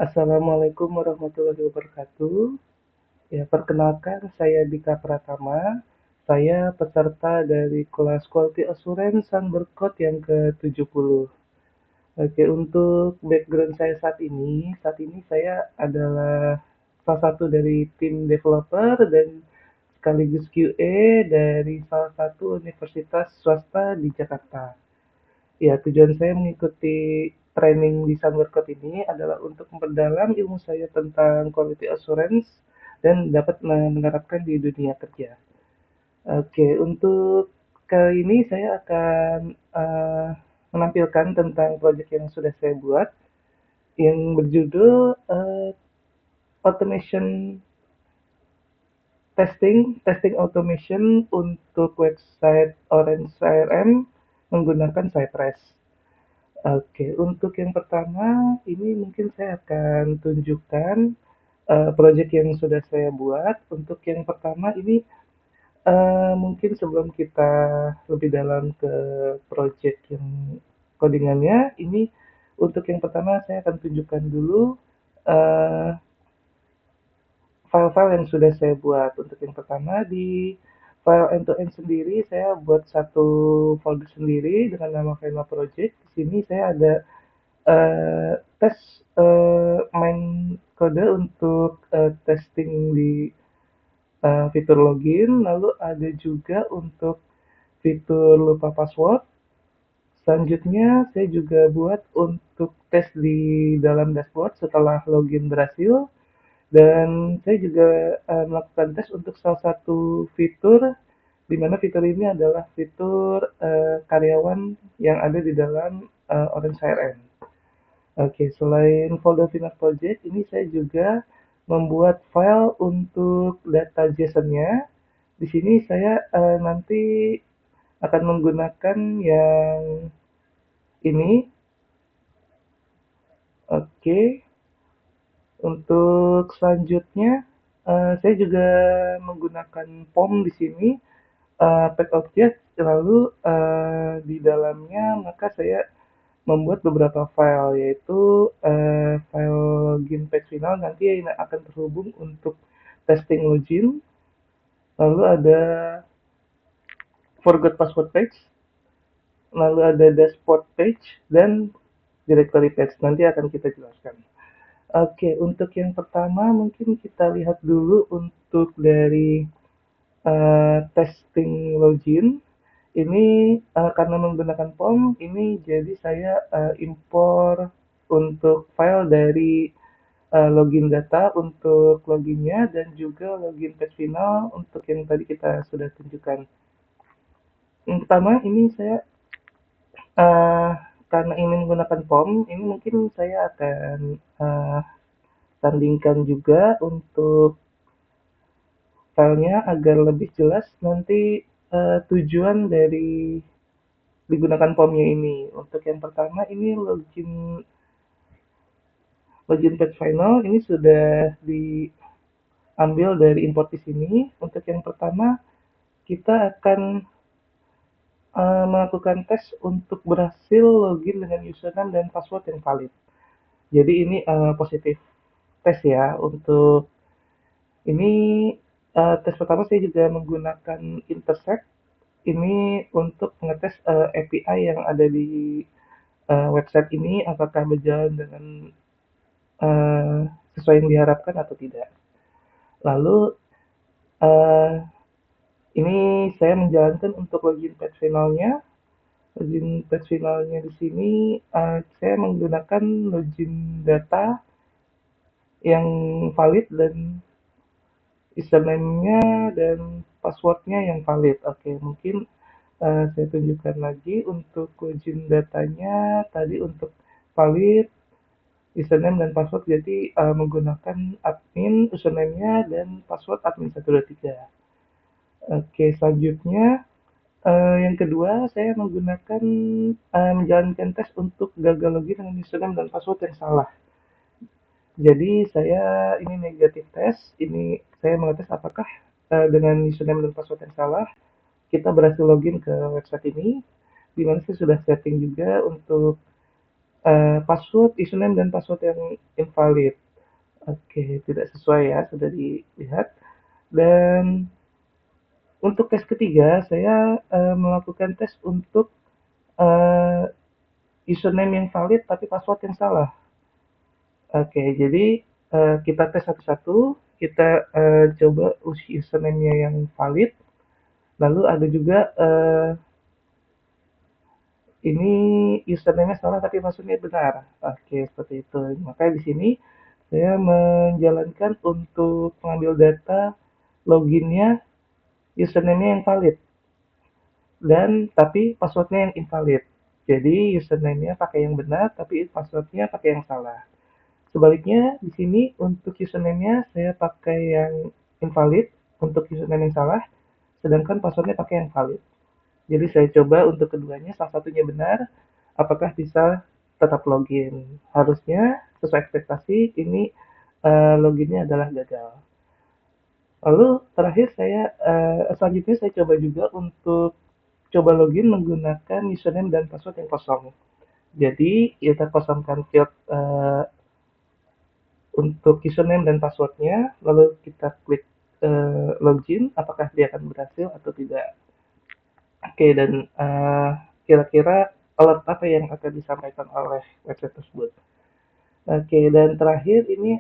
Assalamualaikum warahmatullahi wabarakatuh. Ya, perkenalkan saya Dika Pratama. Saya peserta dari kelas Quality Assurance Sunbercode yang ke-70. Oke, untuk background saya saat ini saya adalah salah satu dari tim developer dan sekaligus QA dari salah satu universitas swasta di Jakarta. Ya, tujuan saya mengikuti training di Sunworkcode ini adalah untuk memperdalam ilmu saya tentang quality assurance dan dapat menerapkan di dunia kerja. Oke, untuk kali ini saya akan menampilkan tentang proyek yang sudah saya buat yang berjudul automation testing automation untuk website Orange CRM menggunakan Cypress. Oke, untuk yang pertama, ini mungkin saya akan tunjukkan proyek yang sudah saya buat. Untuk yang pertama ini mungkin sebelum kita lebih dalam ke proyek yang codingannya, ini untuk yang pertama saya akan tunjukkan dulu eh, file-file yang sudah saya buat. Untuk yang pertama di file end-to-end sendiri, saya buat satu folder sendiri dengan nama file project. Di sini saya ada tes main kode untuk testing di fitur login, lalu ada juga untuk fitur lupa password. Selanjutnya saya juga buat untuk tes di dalam dashboard setelah login berhasil, dan saya juga melakukan tes untuk salah satu fitur, di mana fitur ini adalah fitur karyawan yang ada di dalam Orange CRM. Oke, selain folder Finas Project, ini saya juga membuat file untuk data JSON-nya. Di sini saya nanti akan menggunakan yang ini. Oke, untuk selanjutnya saya juga menggunakan POM di sini, pet object, lalu di dalamnya maka saya membuat beberapa file, yaitu file login page final nanti yang akan terhubung untuk testing login, lalu ada forgot password page, lalu ada dashboard page, dan directory page. Nanti akan kita jelaskan. Oke, untuk yang pertama mungkin kita lihat dulu untuk dari testing login. Ini karena menggunakan POM, ini jadi saya impor untuk file dari login data untuk loginnya dan juga login page final untuk yang tadi kita sudah tunjukkan. Yang pertama ini saya uh, karena ini menggunakan POM, ini mungkin saya akan tandingkan juga untuk filenya agar lebih jelas nanti tujuan dari digunakan POM-nya ini. Untuk yang pertama ini login page final ini sudah diambil dari import di sini. Untuk yang pertama kita akan melakukan tes untuk berhasil login dengan username dan password yang valid. Jadi ini positif tes ya. Untuk ini tes pertama saya juga menggunakan Intersect ini untuk mengetes API yang ada di website ini apakah berjalan dengan uh, sesuai yang diharapkan atau tidak. Lalu uh, ini saya menjalankan untuk login page finalnya. Login page finalnya di sini saya menggunakan login data yang valid dan username-nya dan password-nya yang valid. Oke, mungkin saya tunjukkan lagi untuk login datanya tadi untuk valid, username dan password jadi menggunakan admin, username-nya dan password admin 123. Oke, selanjutnya yang kedua saya menggunakan menjalankan tes untuk gagal login dengan username dan password yang salah. Jadi saya ini negatif tes, ini saya mengetes apakah dengan username dan password yang salah kita berhasil login ke website ini, di mana saya sudah setting juga untuk password, username, dan password yang invalid. Oke, tidak sesuai ya, sudah dilihat. Dan untuk tes ketiga, saya melakukan tes untuk uh, username yang valid tapi password yang salah. Oke, jadi kita tes satu-satu, kita coba username-nya yang valid, lalu ada juga ini username-nya salah tapi password-nya benar. Oke, seperti itu. Maka di sini saya menjalankan untuk mengambil data loginnya, username-nya yang valid, dan tapi password-nya yang invalid. Jadi username-nya pakai yang benar tapi password-nya pakai yang salah. Sebaliknya, di sini untuk username-nya saya pakai yang invalid untuk username yang salah, sedangkan password-nya pakai yang valid. Jadi saya coba untuk keduanya, salah satunya benar, apakah bisa tetap login. Harusnya sesuai ekspektasi, ini loginnya adalah gagal. Lalu terakhir selanjutnya saya coba juga untuk coba login menggunakan username dan password yang kosong. Jadi kita kosongkan field untuk username dan passwordnya, lalu kita klik login, apakah dia akan berhasil atau tidak. Oke, dan kira-kira alert apa yang akan disampaikan oleh website tersebut. Oke, dan terakhir ini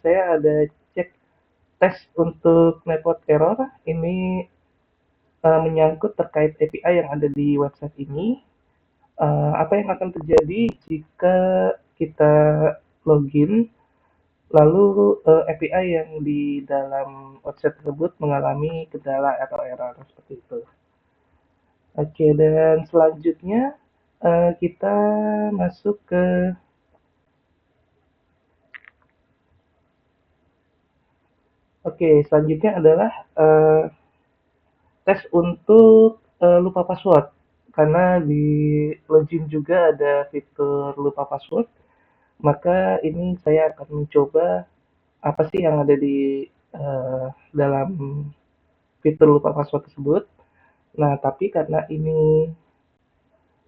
saya ada cek tes untuk network error. Ini menyangkut terkait API yang ada di website ini. Apa yang akan terjadi jika kita login lalu API yang di dalam website tersebut mengalami kendala atau error seperti itu. Oke, dan selanjutnya kita masuk ke selanjutnya adalah tes untuk lupa password. Karena di login juga ada fitur lupa password, maka ini saya akan mencoba apa sih yang ada di dalam fitur lupa password tersebut. Nah, tapi karena ini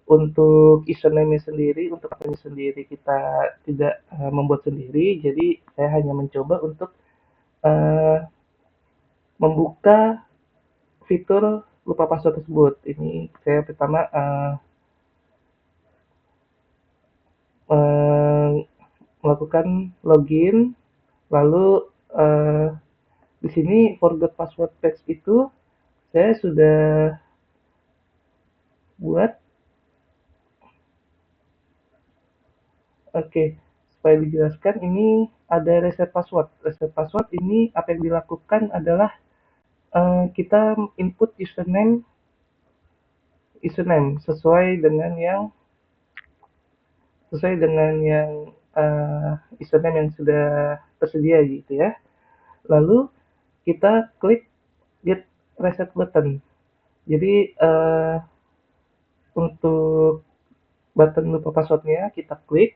untuk username-nya sendiri, untuk akunnya sendiri kita tidak membuat sendiri, jadi saya hanya mencoba untuk uh, membuka fitur lupa password tersebut. Ini saya pertama uh, melakukan login, lalu uh, di sini forgot password page itu saya sudah buat. Oke, supaya dijelaskan ini ada reset password. Reset password ini apa yang dilakukan adalah kita input username sesuai dengan yang username yang sudah tersedia gitu ya. Lalu kita klik get reset button. Jadi untuk button lupa passwordnya kita klik,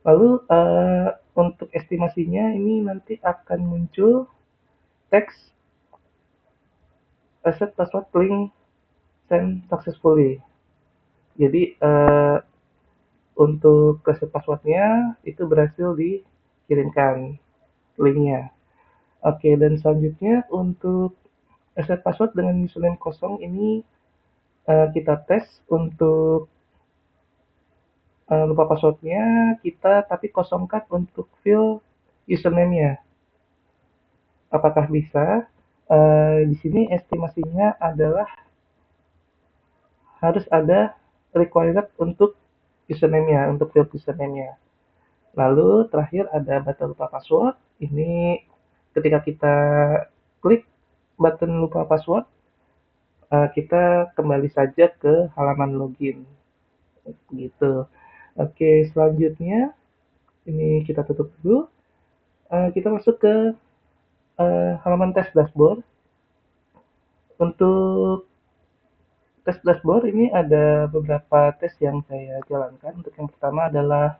lalu untuk estimasinya ini nanti akan muncul teks reset password link send successfully. Jadi untuk reset passwordnya itu berhasil dikirimkan linknya. Oke, dan selanjutnya untuk reset password dengan username kosong ini kita tes untuk lupa passwordnya, kita tapi kosongkan untuk field username-nya. Apakah bisa? Di sini estimasinya adalah harus ada required untuk username-nya, untuk field username-nya. Lalu terakhir ada button lupa password. Ini ketika kita klik button lupa password, kita kembali saja ke halaman login. Gitu. Oke, selanjutnya ini kita tutup dulu. Kita masuk ke halaman tes dashboard. Untuk tes dashboard ini ada beberapa tes yang saya jalankan. Untuk yang pertama adalah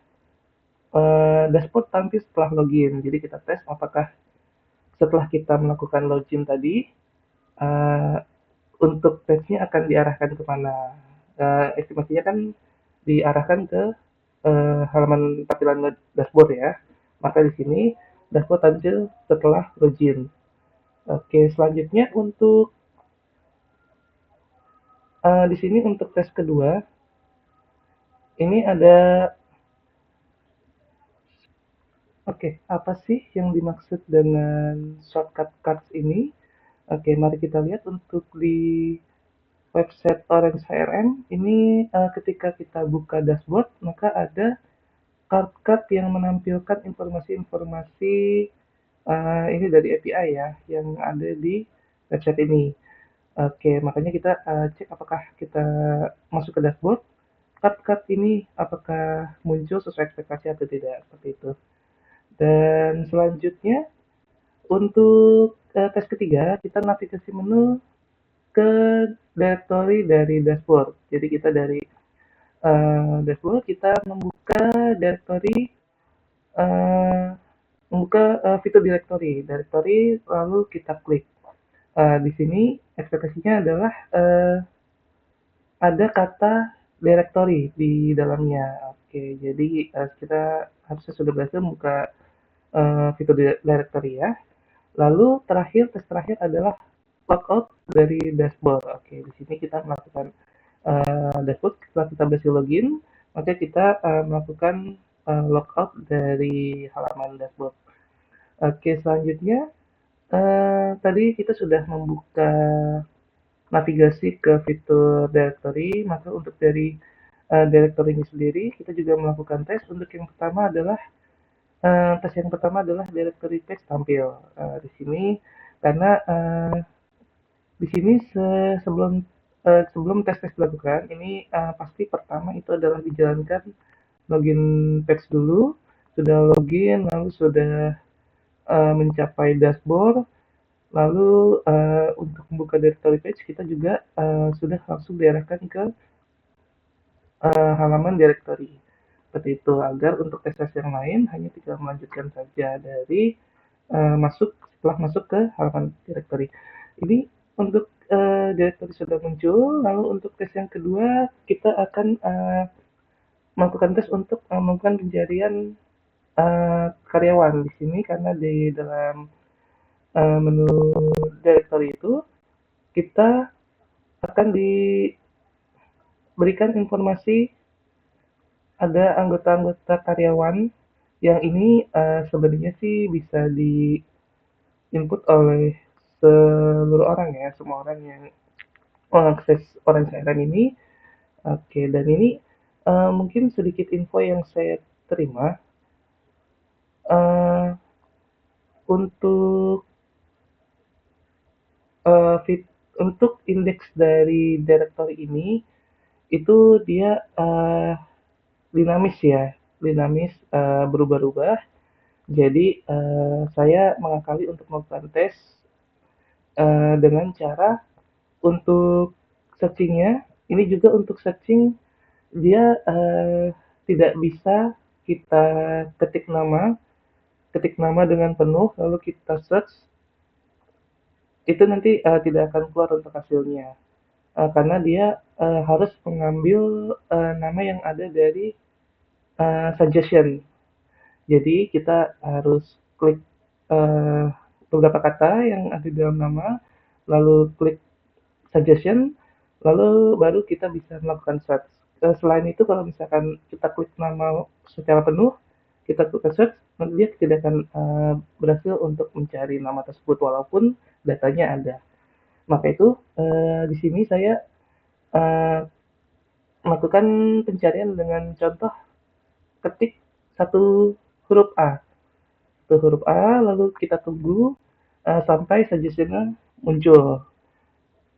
dashboard tampil setelah login. Jadi kita tes apakah setelah kita melakukan login tadi, uh, untuk page-nya akan diarahkan kemana. estimasinya kan diarahkan ke halaman tampilan dashboard ya. Maka di sini dashboard tampil setelah login. Oke, selanjutnya untuk di sini untuk tes kedua, ini ada oke, apa sih yang dimaksud dengan shortcut cards ini? Oke, mari kita lihat untuk di website Orange HRM ini ketika kita buka dashboard maka ada card-card yang menampilkan informasi-informasi ini dari API ya yang ada di website ini. Oke, makanya kita cek apakah kita masuk ke dashboard, card-card ini apakah muncul sesuai ekspektasi atau tidak, seperti itu. Dan selanjutnya untuk tes ketiga, kita navigasi menu ke directory dari dashboard. Jadi kita dari dashboard kita membuka directory uh, membuka fitur directory lalu kita klik. Di sini ekspektasinya adalah ada kata directory di dalamnya. Oke, jadi kita harusnya sudah berhasil membuka fitur directory ya. Lalu tes terakhir adalah logout dari dashboard. Oke, di sini kita melakukan dashboard setelah kita berhasil login, maka kita melakukan logout dari halaman dashboard. Oke, selanjutnya tadi kita sudah membuka navigasi ke fitur directory, maka untuk dari directory ini sendiri kita juga melakukan tes. Untuk yang pertama adalah tes yang pertama adalah directory text tampil di sini karena di sini sebelum sebelum tes-tes dilakukan, ini pasti pertama itu adalah dijalankan login page dulu, sudah login, lalu sudah mencapai dashboard, lalu untuk membuka directory page kita juga sudah langsung diarahkan ke halaman directory. Seperti itu, agar untuk tes-tes yang lain hanya tinggal melanjutkan saja dari setelah masuk ke halaman directory. Ini untuk directory sudah muncul, lalu untuk tes yang kedua kita akan melakukan tes untuk melakukan pencarian karyawan di sini karena di dalam menu directory itu kita akan diberikan informasi ada anggota-anggota karyawan yang ini sebenarnya sih bisa di input oleh seluruh orang ya, semua orang yang mengakses Orange CRM ini. Oke, dan ini mungkin sedikit info yang saya terima uh, untuk uh, fit, untuk indeks dari directory ini itu dia dinamis ya, dinamis berubah-ubah. Jadi saya mengakali untuk melakukan tes dengan cara untuk searchingnya, ini juga untuk searching dia tidak bisa kita ketik nama dengan penuh lalu kita search itu nanti tidak akan keluar untuk hasilnya karena dia harus mengambil nama yang ada dari suggestion. Jadi kita harus klik uh, beberapa kata yang ada di dalam nama, lalu klik suggestion, lalu baru kita bisa melakukan search. Selain itu kalau misalkan kita klik nama secara penuh, kita klik search, nanti dia tidak akan berhasil untuk mencari nama tersebut walaupun datanya ada. Maka itu di sini saya uh, melakukan pencarian dengan contoh ketik satu huruf A. Satu huruf A, lalu kita tunggu sampai suggestion-nya muncul.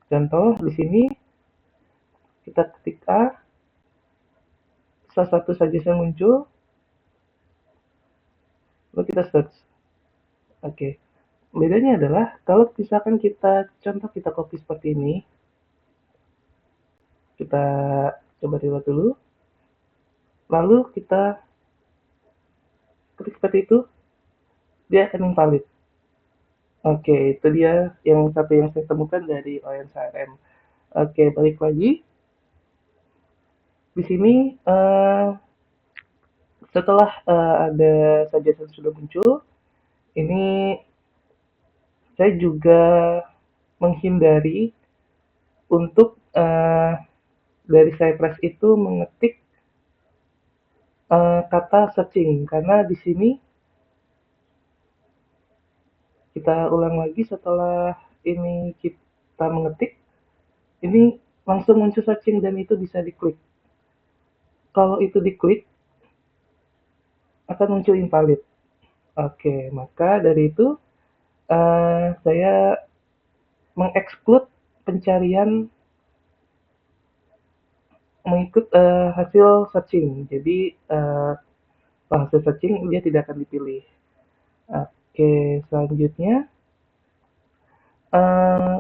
Contoh di sini kita ketik A, salah satu suggestion muncul, lalu kita search. Oke. Bedanya adalah kalau misalkan kita contoh kita copy seperti ini, kita coba lihat dulu, lalu kita ketik seperti itu, dia akan invalid. Oke, itu dia yang satu yang saya temukan dari ONCRM. Oke, balik lagi. Di sini setelah ada sajasan sudah muncul, ini saya juga menghindari untuk dari Cypress itu mengetik kata searching karena di sini kita ulang lagi setelah ini kita mengetik, ini langsung muncul searching dan itu bisa diklik. Kalau itu diklik akan muncul invalid. Oke, maka dari itu saya mengeksklut pencarian mengikut hasil searching. Jadi hasil searching dia tidak akan dipilih. Oke, selanjutnya eh,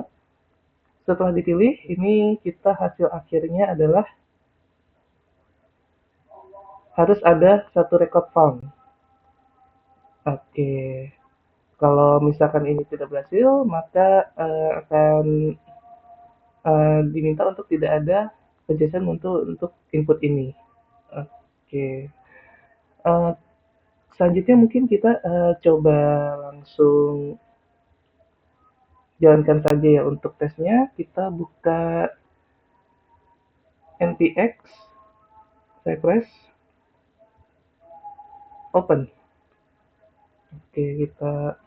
setelah dipilih, ini kita hasil akhirnya adalah harus ada satu record found. Oke, kalau misalkan ini tidak berhasil, maka akan diminta untuk tidak ada kejelasan untuk input ini. Oke, uh, selanjutnya mungkin kita coba langsung jalankan saja ya untuk tesnya. Kita buka npx, Cypress, open. Oke, kita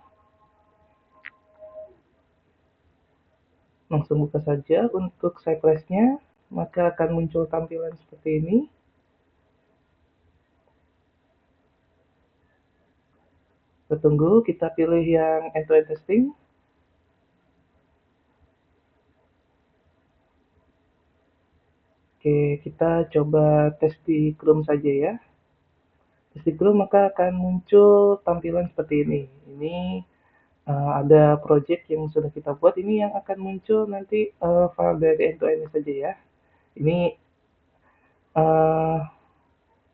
langsung buka saja untuk Cypress-nya, maka akan muncul tampilan seperti ini. Kita tunggu, kita pilih yang end-to-end testing. Oke, kita coba tes di Chrome saja ya. Tes di Chrome maka akan muncul tampilan seperti ini. Ini ada project yang sudah kita buat. Ini yang akan muncul nanti file dari end-to-end saja ya. Ini uh,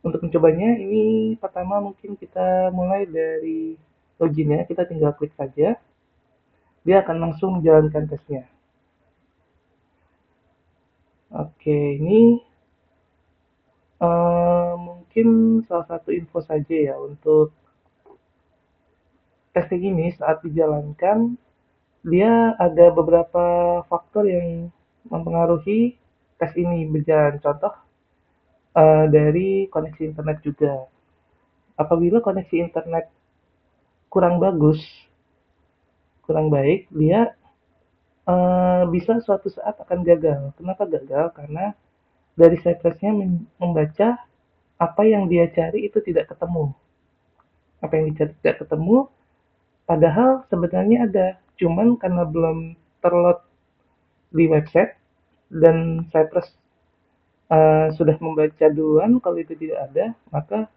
untuk mencobanya, ini pertama mungkin kita mulai dari loginnya. Kita tinggal klik saja. Dia akan langsung menjalankan tesnya. Oke, ini mungkin salah satu info saja ya untuk testing ini saat dijalankan, dia ada beberapa faktor yang mempengaruhi tes ini berjalan. Contoh dari koneksi internet juga. Apabila koneksi internet kurang bagus, kurang baik, dia bisa suatu saat akan gagal. Kenapa gagal? Karena dari Cypress-nya membaca apa yang dia cari itu tidak ketemu. Apa yang dicari tidak ketemu, padahal sebenarnya ada. Cuman karena belum terload di website dan Cypress sudah membaca duluan kalau itu tidak ada, maka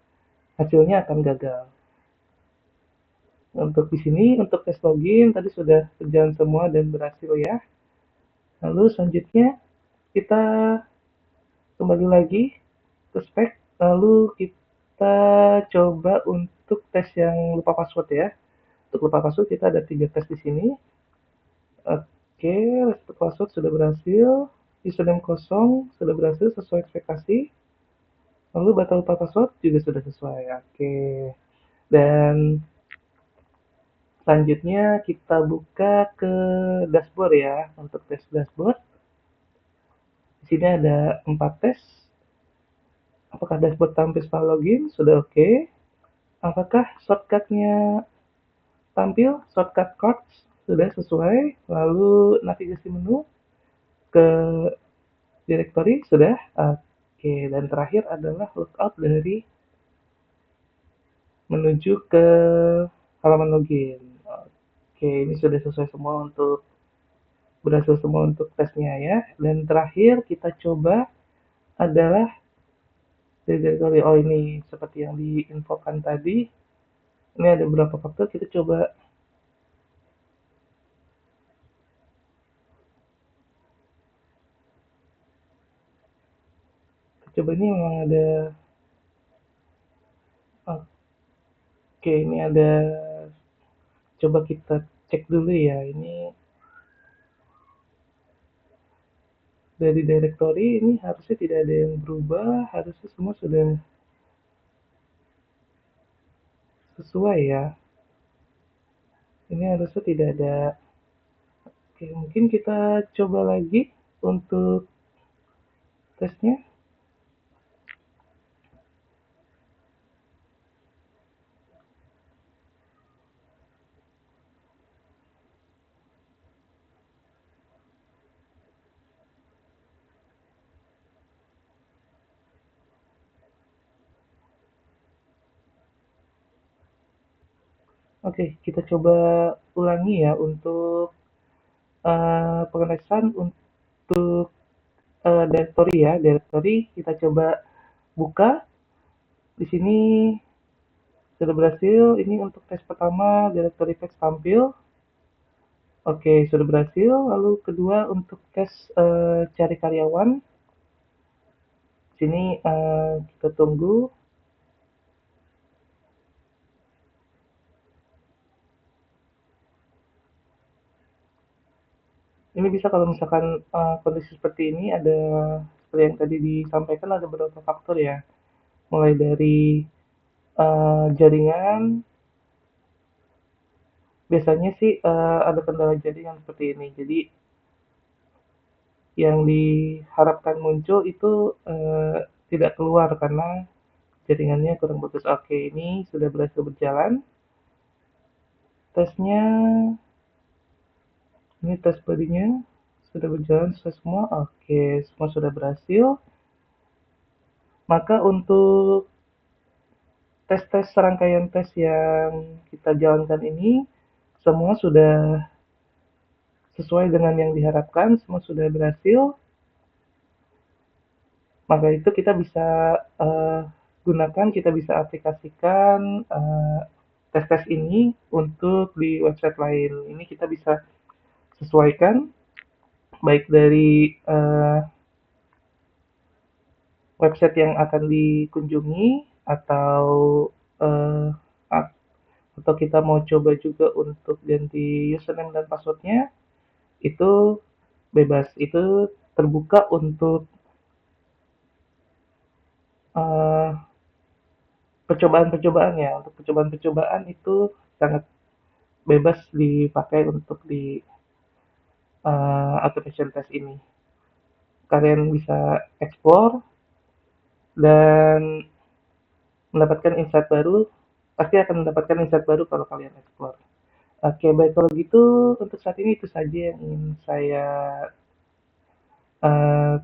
hasilnya akan gagal. Untuk di sini, untuk tes login tadi sudah berjalan semua dan berhasil ya. Lalu selanjutnya kita kembali lagi ke spek, lalu kita coba untuk tes yang lupa password ya. Untuk lupa password kita ada 3 tes di sini. Oke, reset password sudah berhasil. Username kosong sudah berhasil sesuai ekspektasi. Lalu batal lupa password juga sudah sesuai. Oke. Dan selanjutnya kita buka ke dashboard ya. Untuk tes dashboard, di sini ada 4 tes. Apakah dashboard tampil setelah login? Sudah oke. Apakah shortcutnya tampil? Shortcut cards sudah sesuai. Lalu navigasi menu ke directory sudah. Oke, dan terakhir adalah logout dari menuju ke halaman login. Oke, ini sudah sesuai semua untuk berhasil semua untuk tesnya ya. Dan terakhir kita coba adalah directory. Oh ini seperti yang diinfokan tadi. Ini ada beberapa faktor kita coba ini memang ada. Oke, ini ada, coba kita cek dulu ya. Ini Dari directory ini harusnya tidak ada yang berubah, harusnya semua sudah sesuai ya. Ini harusnya tidak ada. Oke, mungkin kita coba lagi untuk tesnya. Oke, kita coba ulangi ya untuk pengetesan untuk directory ya. Directory kita coba buka. Di sini sudah berhasil. Ini untuk tes pertama, directory text tampil. Oke, sudah berhasil. Lalu kedua untuk tes cari karyawan. Sini kita tunggu. Ini bisa kalau misalkan kondisi seperti ini ada seperti yang tadi disampaikan ada beberapa faktor ya. Mulai dari jaringan, biasanya sih ada kendala jaringan seperti ini. Jadi yang diharapkan muncul itu tidak keluar karena jaringannya kurang bagus. Oke, ini sudah berhasil berjalan. Tesnya, ini tes bodinya sudah berjalan sesuai semua. Oke, semua sudah berhasil. Maka untuk tes-tes serangkaian tes yang kita jalankan ini semua sudah sesuai dengan yang diharapkan, semua sudah berhasil. Maka itu kita bisa gunakan, kita bisa aplikasikan tes-tes ini untuk di website lain. Ini kita bisa sesuaikan baik dari website yang akan dikunjungi atau uh, atau kita mau coba juga untuk ganti username dan passwordnya itu bebas, itu terbuka untuk uh, percobaan-percobaan ya. Untuk percobaan-percobaan itu sangat bebas dipakai untuk di automation test ini. Kalian bisa explore dan mendapatkan insight baru, pasti akan mendapatkan insight baru kalau kalian explore. Oke, baik kalau gitu untuk saat ini itu saja yang ingin saya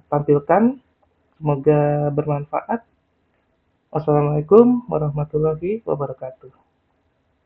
tampilkan. Semoga bermanfaat. Wassalamualaikum warahmatullahi wabarakatuh.